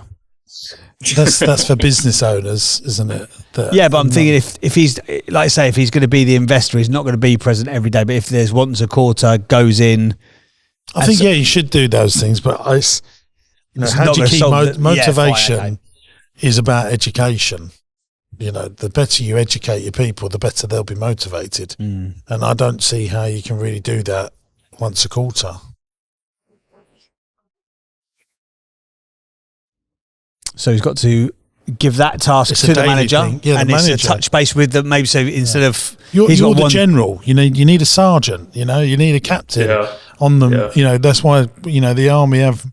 that's for business owners, isn't it? Yeah, but I'm thinking if he's, like I say, if he's going to be the investor, he's not going to be present every day. But if there's once a quarter goes in, I think you should do those things. But how do you keep motivation? Is about education. The better you educate your people, the better they'll be motivated. And I don't see how you can really do that once a quarter. So he's got to give that task to the manager, and it's a touch base with them. Maybe so instead of you're the general, you need a sergeant, you need a captain on them. That's why the army have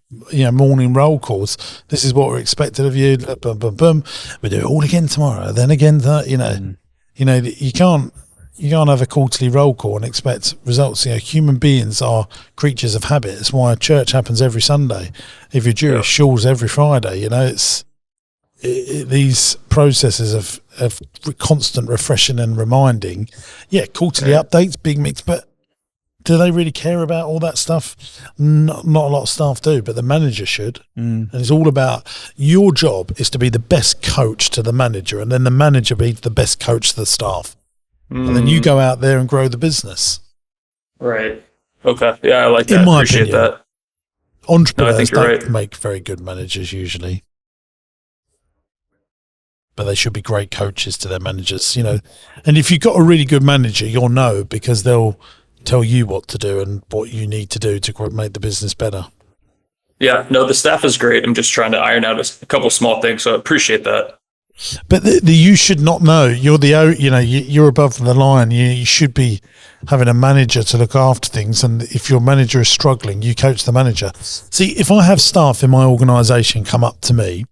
morning roll calls. This is what we're expected of you. Boom, boom, boom. We do it all again tomorrow. Then again, you can't have a quarterly roll call and expect results. Human beings are creatures of habit. It's why church happens every Sunday. If you're Jewish, shul's every Friday. These processes of constant refreshing and reminding. Yeah, quarterly updates, big mix, but do they really care about all that stuff? Not a lot of staff do, but the manager should. And it's all about your job is to be the best coach to the manager, and then the manager be the best coach to the staff. And then you go out there and grow the business. Right. Okay. Yeah, I like that. In my Appreciate opinion, that. entrepreneurs No, don't make very good managers usually. But they should be great coaches to their managers, And if you've got a really good manager, you'll know, because they'll tell you what to do and what you need to do to make the business better. Yeah. No, the staff is great. I'm just trying to iron out a couple small things, so I appreciate that. But you should not know. You're you're above the line. You should be having a manager to look after things. And if your manager is struggling, you coach the manager. See, if I have staff in my organisation come up to me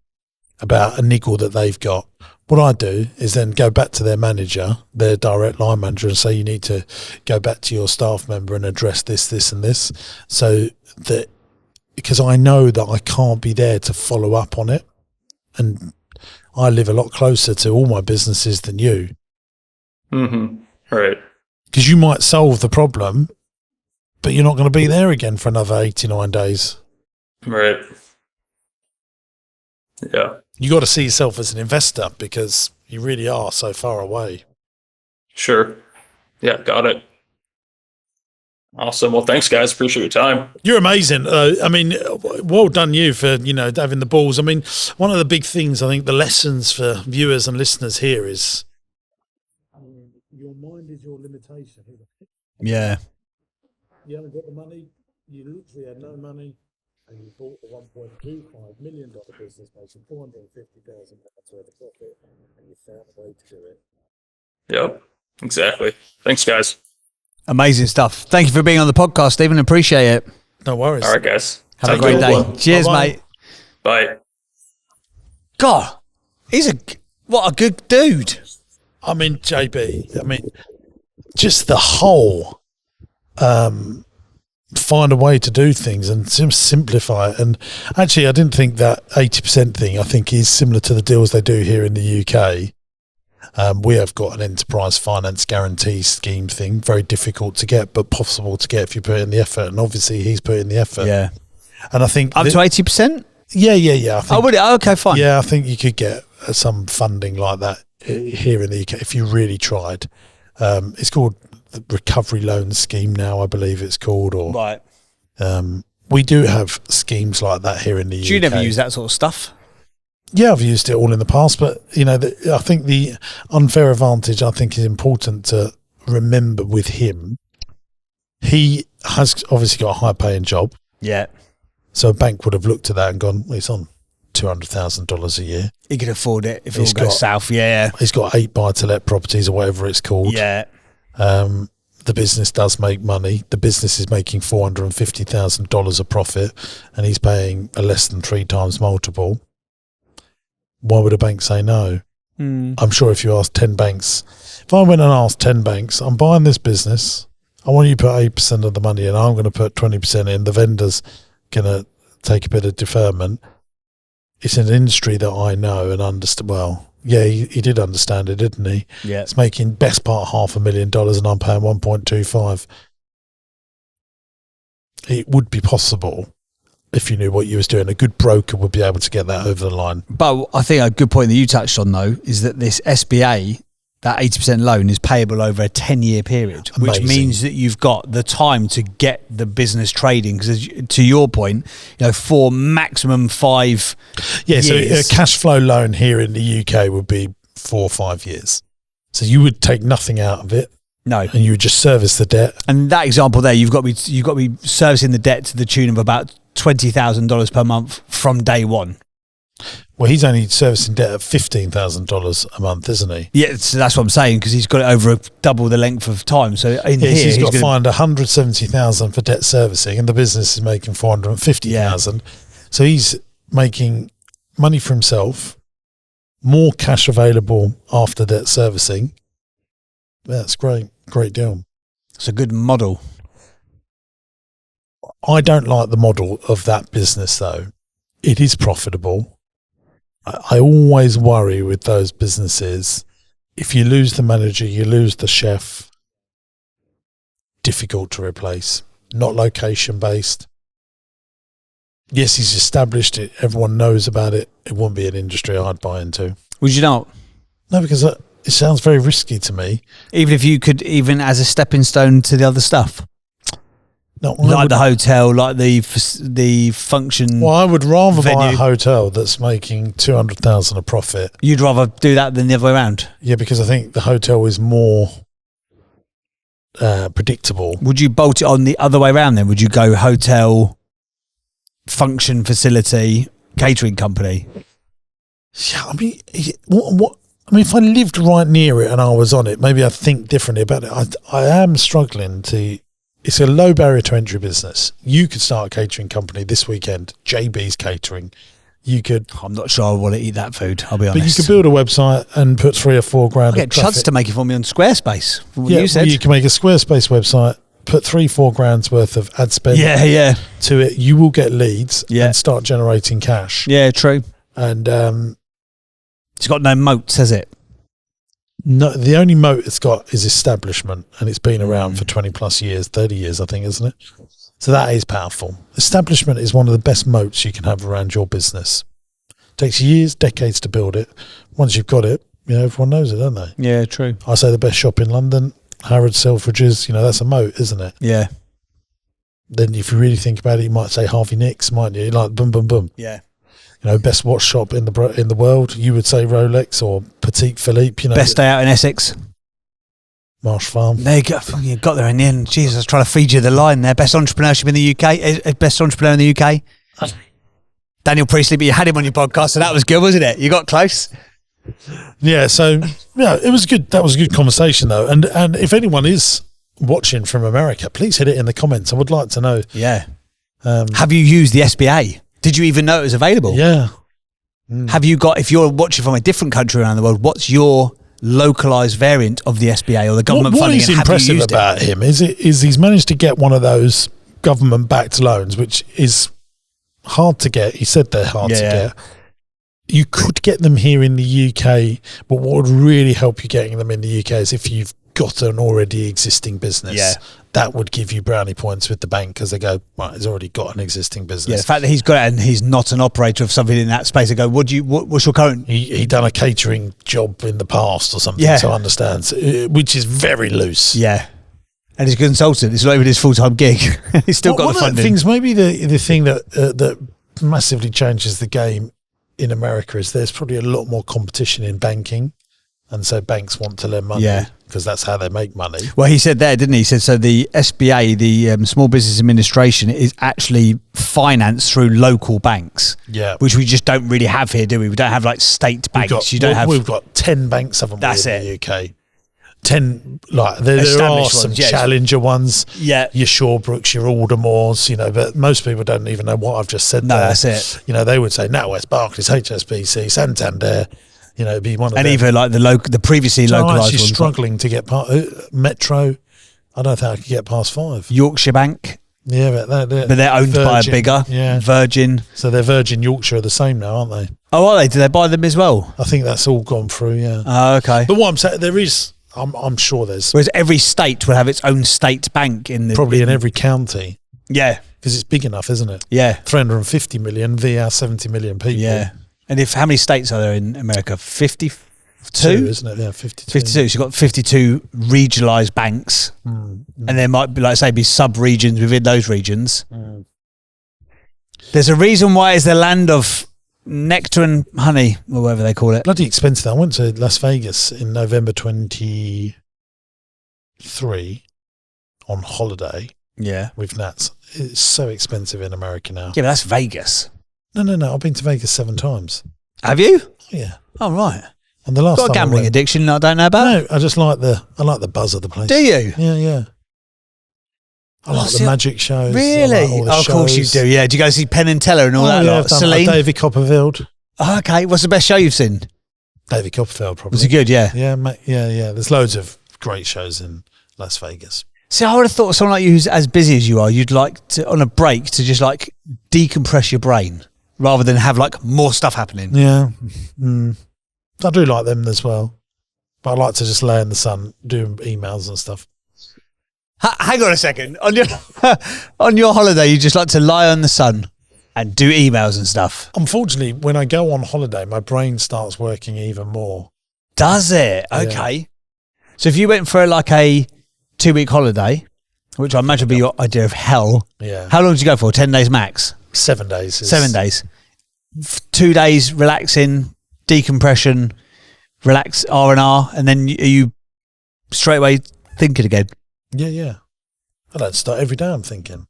about a niggle that they've got. What I do is then go back to their manager, their direct line manager, and say, you need to go back to your staff member and address this, this, and this. So that, because I know that I can't be there to follow up on it. And I live a lot closer to all my businesses than you. Mm-hmm. Right. Because you might solve the problem, but you're not going to be there again for another 89 days. Right. Yeah. You got to see yourself as an investor because you really are so far away. Sure. Yeah, got it. Awesome. Well, thanks, guys. Appreciate your time. You're amazing. I mean, well done you for, having the balls. I mean, one of the big things, I think the lessons for viewers and listeners here is your mind is your limitation. Yeah. You haven't got the money. You literally had no money. And you bought the $1.25 million business making $450,000 worth of profit, and you found a way to do it. Yep, exactly. Thanks, guys. Amazing stuff. Thank you for being on the podcast, Stephen. Appreciate it. No worries. All right, guys. Have a great day. Cheers, Bye-bye. mate. Bye. God, what a good dude. I mean, JB, just the whole find a way to do things and simplify it. And actually, I didn't think that 80% thing, I think, is similar to the deals they do here in the UK. We have got an enterprise finance guarantee scheme thing, very difficult to get, but possible to get if you put in the effort. And obviously, he's put in the effort. Yeah. And I think Up to 80%? Yeah. I think, would it? Okay, fine. Yeah, I think you could get some funding like that here in the UK if you really tried. It's called the Recovery Loan Scheme now, I believe it's called. Or Right. we do have schemes like that here in the UK. Do you never use that sort of stuff? Yeah, I've used it all in the past, but I think the unfair advantage, I think, is important to remember with him. He has obviously got a high-paying job. Yeah. So a bank would have looked at that and gone, well, he's on $200,000 a year. He could afford it if it all goes south. Yeah. He's got 8 buy-to-let properties or whatever it's called. Yeah. The business does make money. The business is making $450,000 of profit, and he's paying a less than 3 times multiple. Why would a bank say no? I'm sure if you ask 10 banks, if I went and asked 10 banks, I'm buying this business, I want you to put 8% of the money in, I'm going to put 20% in, the vendor's going to take a bit of deferment. It's an industry that I know and understand well. Yeah, he did understand it, didn't he? Yeah. It's making best part $500,000 and I'm paying 1.25. It would be possible if you knew what you was doing. A good broker would be able to get that over the line. But I think a good point that you touched on, though, is that this SBA, that 80% loan, is payable over a 10-year period, which means that you've got the time to get the business trading. Because to your point, for maximum 5 years. So a years. cash flow loan here in the UK would be 4 or 5 years. So you would take nothing out of it. No. And you would just service the debt. And that example there, you've got to be servicing the debt to the tune of about $20,000 per month from day one. Well, he's only servicing debt at $15,000 a month, isn't he? Yeah, so that's what I'm saying, because he's got it over double the length of time. So he's got to find $170,000 for debt servicing, and the business is making $450,000. Yeah. So he's making money for himself, more cash available after debt servicing. Yeah, that's great deal. It's a good model. I don't like the model of that business, though. It is profitable. I always worry with those businesses, if you lose the manager, you lose the chef, difficult to replace, not location based. Yes, he's established it, everyone knows about it. It wouldn't be an industry I'd buy into. Would you not? No, because it sounds very risky to me. Even if you could, even as a stepping stone to the other stuff? No, like the hotel, like the function. Well, I would rather venue. buy a hotel that's making $200,000 a profit. You'd rather do that than the other way around? Yeah, because I think the hotel is more predictable. Would you bolt it on the other way around then? Would you go hotel, function facility, catering company? Yeah, I mean, what? I mean, if I lived right near it and I was on it, maybe I'd think differently about it. I am struggling to. It's a low barrier to entry business. You could start a catering company this weekend, JB's Catering. you could. I'm not sure I want to eat that food. I'll be honest. But you could build a website and put 3 or 4 grand. I'll get Chuds to make it for me on Squarespace. From what you said. You can make a Squarespace website, put 3-4 grand's worth of ad spend to it. You will get leads and start generating cash. Yeah, true. And it's got no moats, has it? No, the only moat it's got is establishment, and it's been around for 20 plus years, 30 years, I think, isn't it? So that is powerful. Establishment is one of the best moats you can have around your business. It takes years, decades to build it. Once you've got it, everyone knows it, don't they? Yeah, true. I say the best shop in London, Harrods, Selfridges, that's a moat, isn't it? Yeah. Then if you really think about it, you might say Harvey Nicks, mightn't you? Like boom, boom, boom. Yeah. Best watch shop in the world, you would say Rolex or Petit Philippe. Best day out in Essex. Marsh Farm. There you go. You got there in the end. Jesus, I was trying to feed you the line there. Best entrepreneurship in the UK. Best entrepreneur in the UK. Daniel Priestley, but you had him on your podcast, so that was good, wasn't it? You got close. Yeah, so it was good. That was a good conversation though. And if anyone is watching from America, please hit it in the comments. I would like to know. Yeah. Have you used the SBA? Did you even know it was available? Yeah. Have you got, if you're watching from a different country around the world, what's your localized variant of the SBA or the government funding? What is impressive about him is he's managed to get one of those government-backed loans, which is hard to get. He said they're hard to get. You could get them here in the UK, but what would really help you getting them in the UK is if you've got an already existing business. Yeah. That would give you brownie points with the bank because they go, right, he's already got an existing business. Yeah, the fact that he's got it and he's not an operator of something in that space, they go, what's your current? He done a catering job in the past or something, so I understand, which is very loose. Yeah. And he's a consultant. It's not even his full-time gig. He's still got the funding. One of the things, maybe the thing that massively changes the game in America is there's probably a lot more competition in banking. And so banks want to lend money because that's how they make money. Well, he said there, didn't he? He said, so the SBA, the Small Business Administration, is actually financed through local banks. Yeah. Which we just don't really have here, do we? We don't have like state banks. We've got 10 banks of them in the UK. 10, like there are some challenger ones. Yeah. Your Shawbrooks, your Aldermores, but most people don't even know what I've just said there. That's it. They would say NatWest, Barclays, HSBC, Santander. It'd be one of them. And even like the previously localised ones. Struggling to get Metro. I don't think I could get past 5. Yorkshire Bank. Yeah, but they're owned by a bigger Virgin. So they're Virgin Yorkshire are the same now, aren't they? Oh, are they? Do they buy them as well? I think that's all gone through. Yeah. Oh, okay. But what I'm saying, there is. I'm sure there's. Whereas every state will have its own state bank in every county. Yeah, because it's big enough, isn't it? Yeah, 350 million via 70 million people. Yeah. And how many states are there in America? 52, isn't it? Yeah, 52. 52. So you've got 52 regionalised banks, and there might be, be sub-regions within those regions. There's a reason why it's the land of nectar and honey, or whatever they call it. Bloody expensive. I went to Las Vegas in November 23 on holiday. Yeah, with Nats. It's so expensive in America now. Yeah, but that's Vegas. No. I've been to Vegas 7 times. Have you? Yeah. Oh, right. And the last got a gambling addiction I don't know about? No, I just like the buzz of the place. Do you? Yeah. I like the magic shows. Really? Of course you do. Yeah. Do you go see Penn and Teller and all that? Yeah, I've done David Copperfield. Oh, okay. What's the best show you've seen? David Copperfield, probably. Was it good? Yeah. Yeah. There's loads of great shows in Las Vegas. See, I would have thought someone like you who's as busy as you are, you'd like to, on a break, to just like decompress your brain rather than have like more stuff happening. Yeah. I do like them as well. But I like to just lay in the sun, do emails and stuff. Hang on a second. On your holiday, you just like to lie on the sun and do emails and stuff. Unfortunately, when I go on holiday, my brain starts working even more. Does it? Okay. Yeah. So if you went for like a 2-week holiday, which I imagine would be your idea of hell. Yeah. How long did you go for? 10 days max? 7 days. 7 days. 2 days relaxing, decompression, relax R&R, and then you straight away thinking again. Yeah. I don't start every day. I'm thinking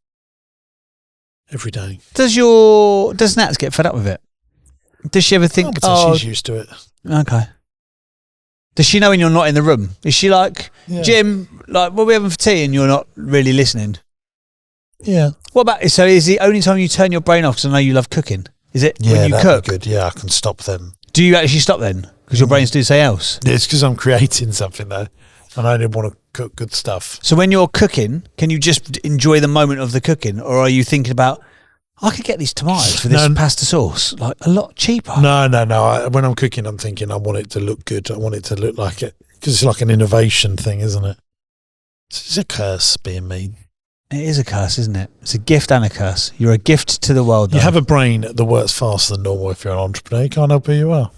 every day. Does Nats get fed up with it? Does she ever think? She's used to it. Okay. Does she know when you're not in the room? Is she like, Jim? Like, what are we having for tea? And you're not really listening. Yeah. What about? So is the only time you turn your brain off? Because I know you love cooking. Is it Yeah, when you that'd cook? be good. Yeah, I can stop them. Do you actually stop then? Because your brains do say else. It's because I'm creating something though, and I didn't want to cook good stuff. So when you're cooking, can you just enjoy the moment of the cooking, or are you thinking about, I could get these tomatoes for this pasta sauce like a lot cheaper? No. When I'm cooking, I'm thinking I want it to look good. I want it to look like it, because it's like an innovation thing, isn't it? It's a curse being me. It is a curse, isn't it? It's a gift and a curse. You're a gift to the world, though. You have a brain that works faster than normal if you're an entrepreneur. You can't help who you are.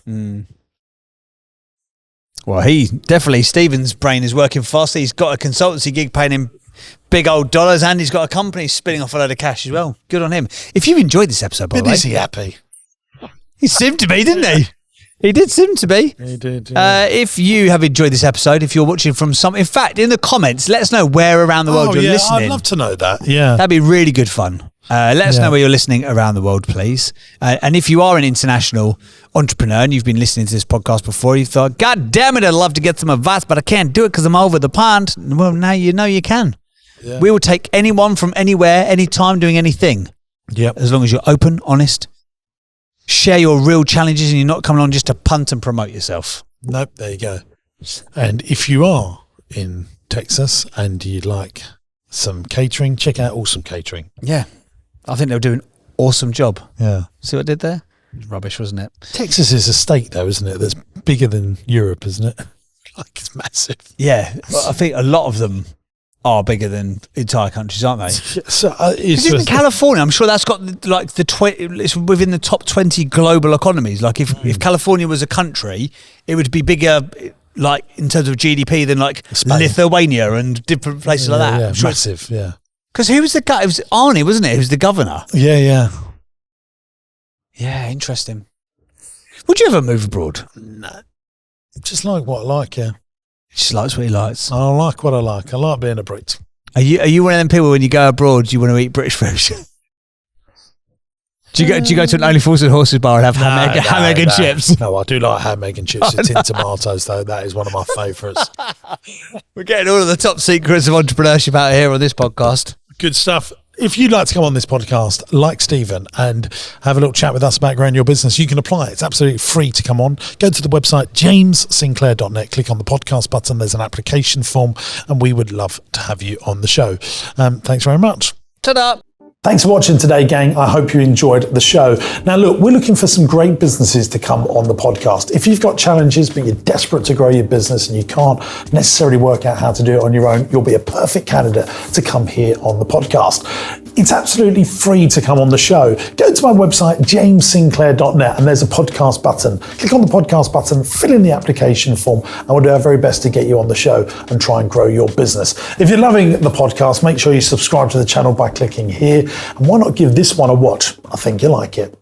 Well, Stephen's brain is working fast. He's got a consultancy gig paying him big old dollars, and he's got a company spinning off a load of cash as well. Good on him. If you've enjoyed this episode, by the way. Is he happy? He seemed to be, didn't he? He did seem to be. He did, yeah. If you have enjoyed this episode, if you're watching from in fact, in the comments, let us know where around the world you're listening. I'd love to know that, yeah. That'd be really good fun. Let us know where you're listening around the world, please. And if you are an international entrepreneur and you've been listening to this podcast before, you thought, God damn it, I'd love to get some advice, but I can't do it because I'm over the pond. Well, now you know you can. Yeah. We will take anyone from anywhere, anytime, doing anything. Yep. As long as you're open, honest, share your real challenges, and you're not coming on just to punt and promote yourself. Nope, there you go. And if you are in Texas and you'd like some catering, check out Awesome Catering. Yeah. I think they'll do an awesome job. Yeah. See what I did there? Rubbish, wasn't it? Texas is a state, though, isn't it? That's bigger than Europe, isn't it? Like, it's massive. Yeah. I think a lot of them are bigger than entire countries, aren't they? So, isn't California, I'm sure that's got like it's within the top 20 global economies. Like if California was a country, it would be bigger, like in terms of GDP, than like Spain, Lithuania and different places like that. Yeah, sure massive, yeah. Because who was the guy? It was Arnie, wasn't it? Who was the governor? Yeah. Yeah, interesting. Would you ever move abroad? No. Just like what I like, yeah. He just likes what he likes. I like what I like. I like being a Brit. Are you one of them people when you go abroad, you want to eat British food? Do you go to an Only Fools and Horses bar and have ham, egg and chips? No, I do like ham, egg and chips with tin tomatoes, though. That is one of my favourites. We're getting all of the top secrets of entrepreneurship out here on this podcast. Good stuff. If you'd like to come on this podcast, like Stephen, and have a little chat with us about growing your business, you can apply. It's absolutely free to come on. Go to the website, jamessinclair.net, click on the podcast button. There's an application form, and we would love to have you on the show. Thanks very much. Ta-da! Thanks for watching today, gang. I hope you enjoyed the show. Now, look, we're looking for some great businesses to come on the podcast. If you've got challenges, but you're desperate to grow your business and you can't necessarily work out how to do it on your own, you'll be a perfect candidate to come here on the podcast. It's absolutely free to come on the show. Go to my website, jamessinclair.net, and there's a podcast button. Click on the podcast button, fill in the application form, and we'll do our very best to get you on the show and try and grow your business. If you're loving the podcast, make sure you subscribe to the channel by clicking here. And why not give this one a watch? I think you'll like it.